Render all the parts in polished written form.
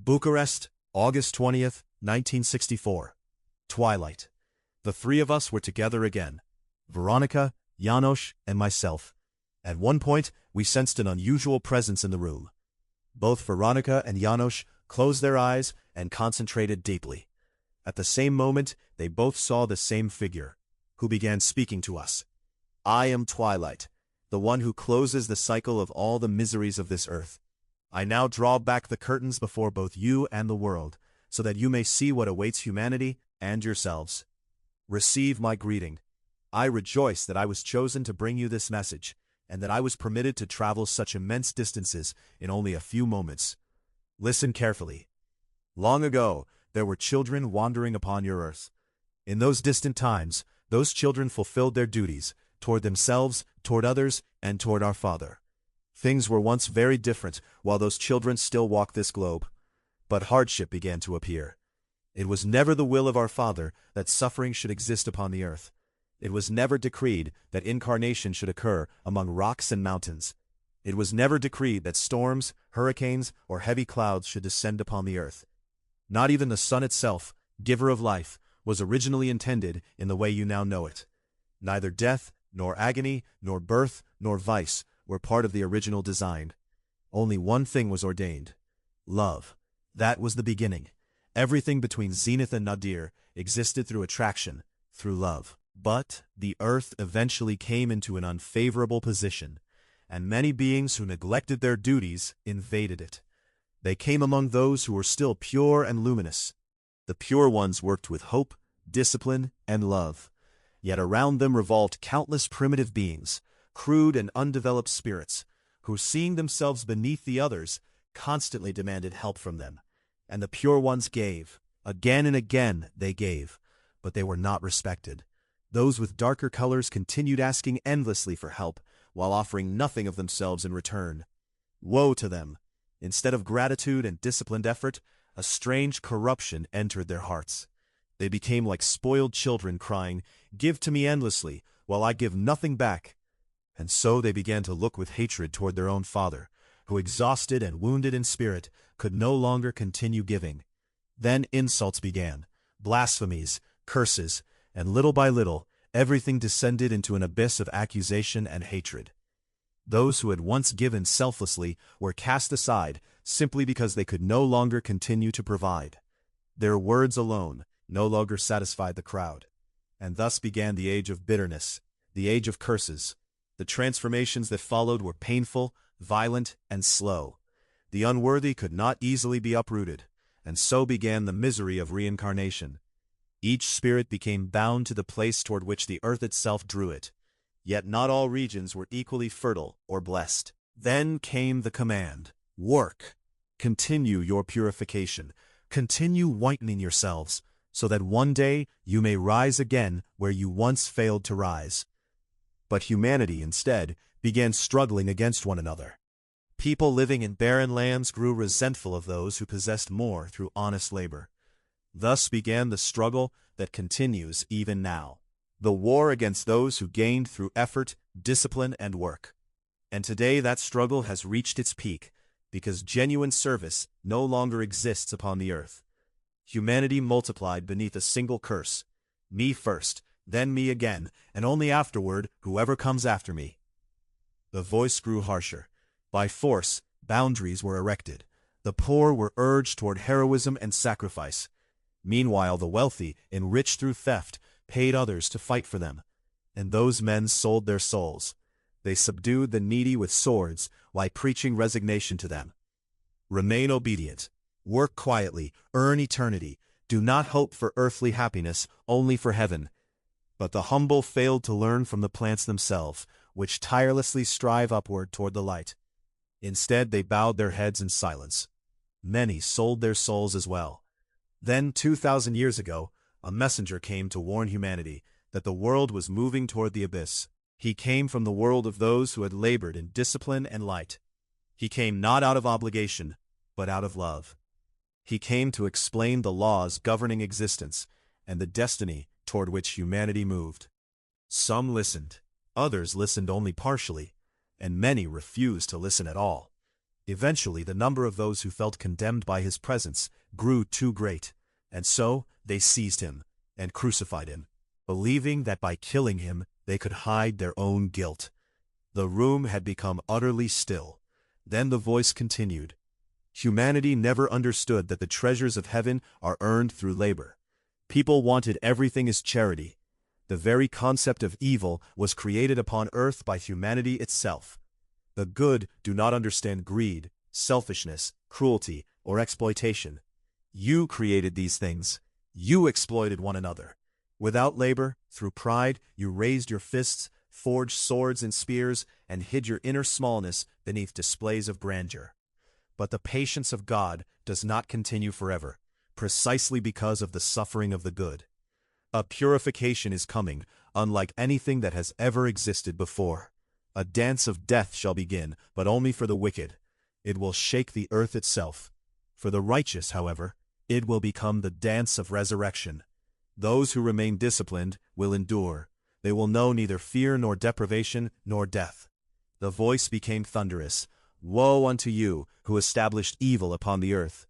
Bucharest, August 20th, 1964. Twilight. The three of us were together again. Veronica, János, and myself. At one point, we sensed an unusual presence in the room. Both Veronica and János closed their eyes and concentrated deeply. At the same moment, they both saw the same figure, who began speaking to us. I am Twilight, the one who closes the cycle of all the miseries of this earth. I now draw back the curtains before both you and the world, so that you may see what awaits humanity and yourselves. Receive my greeting. I rejoice that I was chosen to bring you this message, and that I was permitted to travel such immense distances in only a few moments. Listen carefully. Long ago, there were children wandering upon your earth. In those distant times, those children fulfilled their duties, toward themselves, toward others, and toward our Father. Things were once very different while those children still walked this globe. But hardship began to appear. It was never the will of our Father that suffering should exist upon the earth. It was never decreed that incarnation should occur among rocks and mountains. It was never decreed that storms, hurricanes, or heavy clouds should descend upon the earth. Not even the sun itself, giver of life, was originally intended in the way you now know it. Neither death, nor agony, nor birth, nor vice were part of the original design. Only one thing was ordained: love. That was the beginning. Everything between Zenith and Nadir existed through attraction, through love. But the earth eventually came into an unfavorable position, and many beings who neglected their duties invaded it. They came among those who were still pure and luminous. The pure ones worked with hope, discipline, and love. Yet around them revolved countless primitive beings, crude and undeveloped spirits, who, seeing themselves beneath the others, constantly demanded help from them. And the pure ones gave. Again and again they gave, but they were not respected. Those with darker colors continued asking endlessly for help, while offering nothing of themselves in return. Woe to them! Instead of gratitude and disciplined effort, a strange corruption entered their hearts. They became like spoiled children crying, "Give to me endlessly, while I give nothing back." And so they began to look with hatred toward their own Father, who, exhausted and wounded in spirit, could no longer continue giving. Then insults began, blasphemies, curses, and little by little, everything descended into an abyss of accusation and hatred. Those who had once given selflessly were cast aside simply because they could no longer continue to provide. Their words alone no longer satisfied the crowd. And thus began the age of bitterness, the age of curses. The transformations that followed were painful, violent, and slow. The unworthy could not easily be uprooted, and so began the misery of reincarnation. Each spirit became bound to the place toward which the earth itself drew it. Yet not all regions were equally fertile or blessed. Then came the command: work. Continue your purification. Continue whitening yourselves, so that one day you may rise again where you once failed to rise. But humanity, instead, began struggling against one another. People living in barren lands grew resentful of those who possessed more through honest labor. Thus began the struggle that continues even now. The war against those who gained through effort, discipline, and work. And today that struggle has reached its peak, because genuine service no longer exists upon the earth. Humanity multiplied beneath a single curse: me first, then me again, and only afterward whoever comes after me. The voice grew harsher. By force, boundaries were erected. The poor were urged toward heroism and sacrifice. Meanwhile, the wealthy, enriched through theft, paid others to fight for them. And those men sold their souls. They subdued the needy with swords while preaching resignation to them. Remain obedient. Work quietly. Earn eternity. Do not hope for earthly happiness, only for heaven. But the humble failed to learn from the plants themselves, which tirelessly strive upward toward the light. Instead, they bowed their heads in silence. Many sold their souls as well. Then, 2,000 years ago, a messenger came to warn humanity that the world was moving toward the abyss. He came from the world of those who had labored in discipline and light. He came not out of obligation, but out of love. He came to explain the laws governing existence and the destiny toward which humanity moved. Some listened, others listened only partially, and many refused to listen at all. Eventually the number of those who felt condemned by his presence grew too great, and so they seized him and crucified him, believing that by killing him they could hide their own guilt. The room had become utterly still. Then the voice continued. Humanity never understood that the treasures of heaven are earned through labor. People wanted everything as charity. The very concept of evil was created upon earth by humanity itself. The good do not understand greed, selfishness, cruelty, or exploitation. You created these things. You exploited one another. Without labor, through pride, you raised your fists, forged swords and spears, and hid your inner smallness beneath displays of grandeur. But the patience of God does not continue forever, precisely because of the suffering of the good. A purification is coming, unlike anything that has ever existed before. A dance of death shall begin, but only for the wicked. It will shake the earth itself. For the righteous, however, it will become the dance of resurrection. Those who remain disciplined will endure. They will know neither fear nor deprivation nor death. The voice became thunderous. Woe unto you, who established evil upon the earth!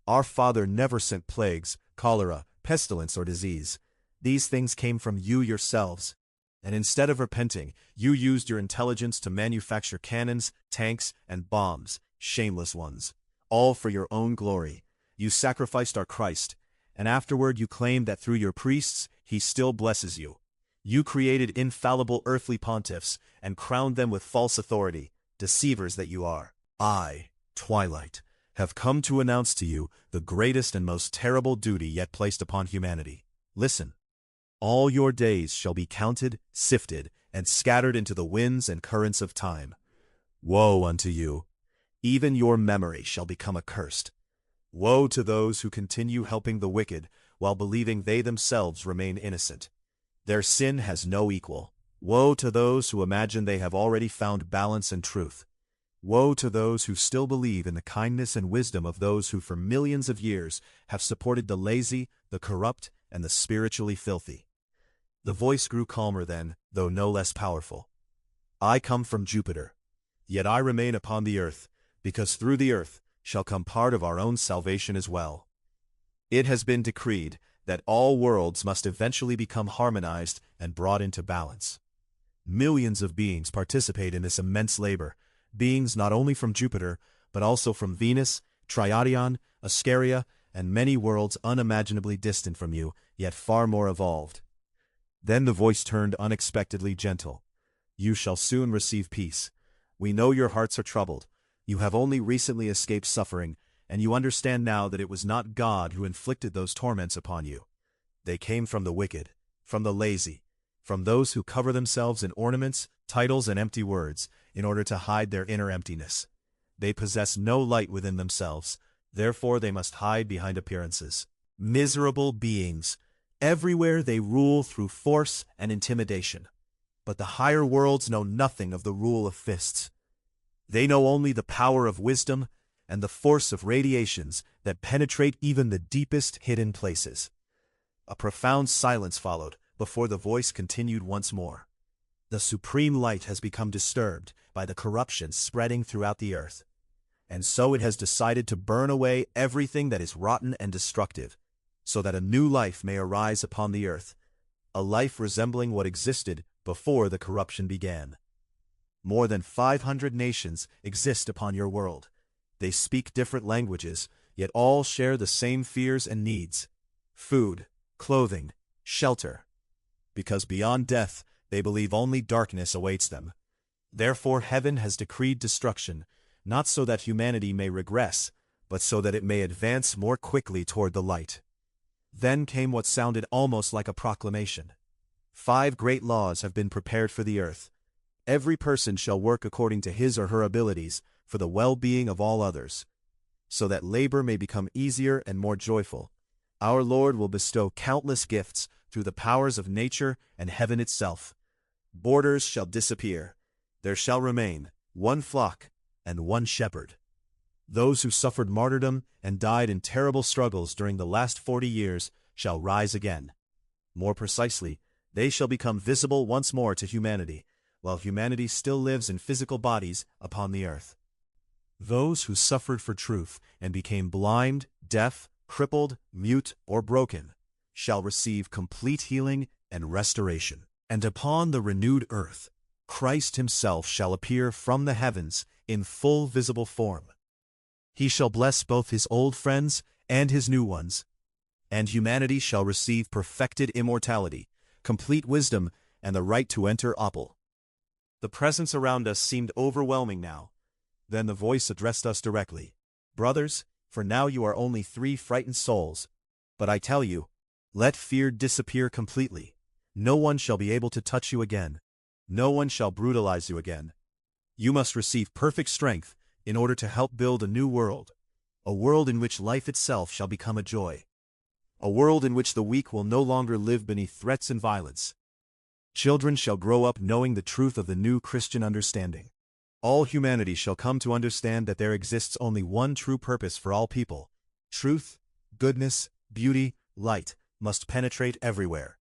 Our Father never sent plagues, cholera, pestilence, or disease. These things came from you yourselves. And instead of repenting, you used your intelligence to manufacture cannons, tanks, and bombs, shameless ones, all for your own glory. You sacrificed our Christ, and afterward you claimed that through your priests he still blesses you. You created infallible earthly pontiffs and crowned them with false authority, deceivers that you are. I, Twilight, have come to announce to you the greatest and most terrible duty yet placed upon humanity. Listen. All your days shall be counted, sifted, and scattered into the winds and currents of time. Woe unto you! Even your memory shall become accursed. Woe to those who continue helping the wicked while believing they themselves remain innocent. Their sin has no equal. Woe to those who imagine they have already found balance and truth. Woe to those who still believe in the kindness and wisdom of those who for millions of years have supported the lazy, the corrupt, and the spiritually filthy. The voice grew calmer then, though no less powerful. I come from Jupiter, yet I remain upon the earth, because through the earth shall come part of our own salvation as well. It has been decreed that all worlds must eventually become harmonized and brought into balance. Millions of beings participate in this immense labor, beings not only from Jupiter, but also from Venus, Triadion, Ascaria, and many worlds unimaginably distant from you, yet far more evolved. Then the voice turned unexpectedly gentle. You shall soon receive peace. We know your hearts are troubled. You have only recently escaped suffering, and you understand now that it was not God who inflicted those torments upon you. They came from the wicked, from the lazy, from those who cover themselves in ornaments, titles, and empty words, in order to hide their inner emptiness. They possess no light within themselves, therefore they must hide behind appearances. Miserable beings! Everywhere they rule through force and intimidation. But the higher worlds know nothing of the rule of fists. They know only the power of wisdom and the force of radiations that penetrate even the deepest hidden places. A profound silence followed before the voice continued once more. The supreme light has become disturbed by the corruption spreading throughout the earth, and so it has decided to burn away everything that is rotten and destructive, so that a new life may arise upon the earth, a life resembling what existed before the corruption began. More than 500 nations exist upon your world. They speak different languages, yet all share the same fears and needs: food, clothing, shelter. Because beyond death, they believe only darkness awaits them. Therefore heaven has decreed destruction, not so that humanity may regress, but so that it may advance more quickly toward the light. Then came what sounded almost like a proclamation. 5 great laws have been prepared for the earth. Every person shall work according to his or her abilities for the well-being of all others, so that labor may become easier and more joyful. Our Lord will bestow countless gifts through the powers of nature and heaven itself. Borders shall disappear. There shall remain one flock and one shepherd. Those who suffered martyrdom and died in terrible struggles during the last 40 years shall rise again. More precisely, they shall become visible once more to humanity, while humanity still lives in physical bodies upon the earth. Those who suffered for truth and became blind, deaf, crippled, mute, or broken shall receive complete healing and restoration. And upon the renewed earth, Christ himself shall appear from the heavens in full visible form. He shall bless both his old friends and his new ones, and humanity shall receive perfected immortality, complete wisdom, and the right to enter Opal. The presence around us seemed overwhelming now. Then the voice addressed us directly. Brothers, for now you are only 3 frightened souls, but I tell you, let fear disappear completely. No one shall be able to touch you again. No one shall brutalize you again. You must receive perfect strength in order to help build a new world, a world in which life itself shall become a joy, a world in which the weak will no longer live beneath threats and violence. Children shall grow up knowing the truth of the new Christian understanding. All humanity shall come to understand that there exists only one true purpose for all people. Truth, goodness, beauty, light must penetrate everywhere.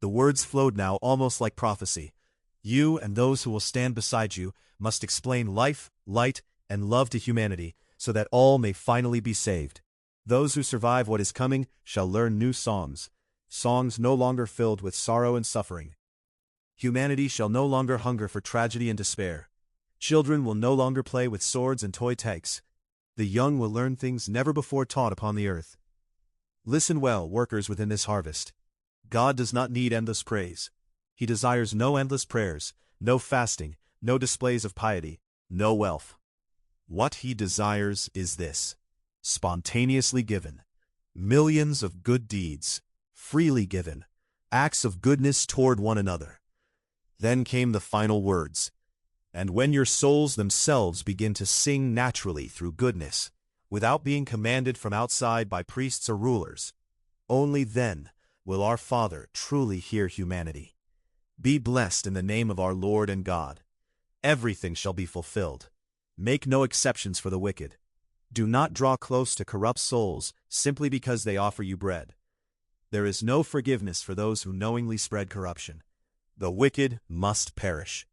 The words flowed now almost like prophecy. You and those who will stand beside you must explain life, light, and love to humanity so that all may finally be saved. Those who survive what is coming shall learn new songs, songs no longer filled with sorrow and suffering. Humanity shall no longer hunger for tragedy and despair. Children will no longer play with swords and toy tanks. The young will learn things never before taught upon the earth. Listen well, workers within this harvest. God does not need endless praise. He desires no endless prayers, no fasting, no displays of piety, no wealth. What he desires is this: spontaneously given, millions of good deeds, freely given, acts of goodness toward one another. Then came the final words. And when your souls themselves begin to sing naturally through goodness, without being commanded from outside by priests or rulers, only then will our Father truly hear humanity. Be blessed in the name of our Lord and God. Everything shall be fulfilled. Make no exceptions for the wicked. Do not draw close to corrupt souls simply because they offer you bread. There is no forgiveness for those who knowingly spread corruption. The wicked must perish.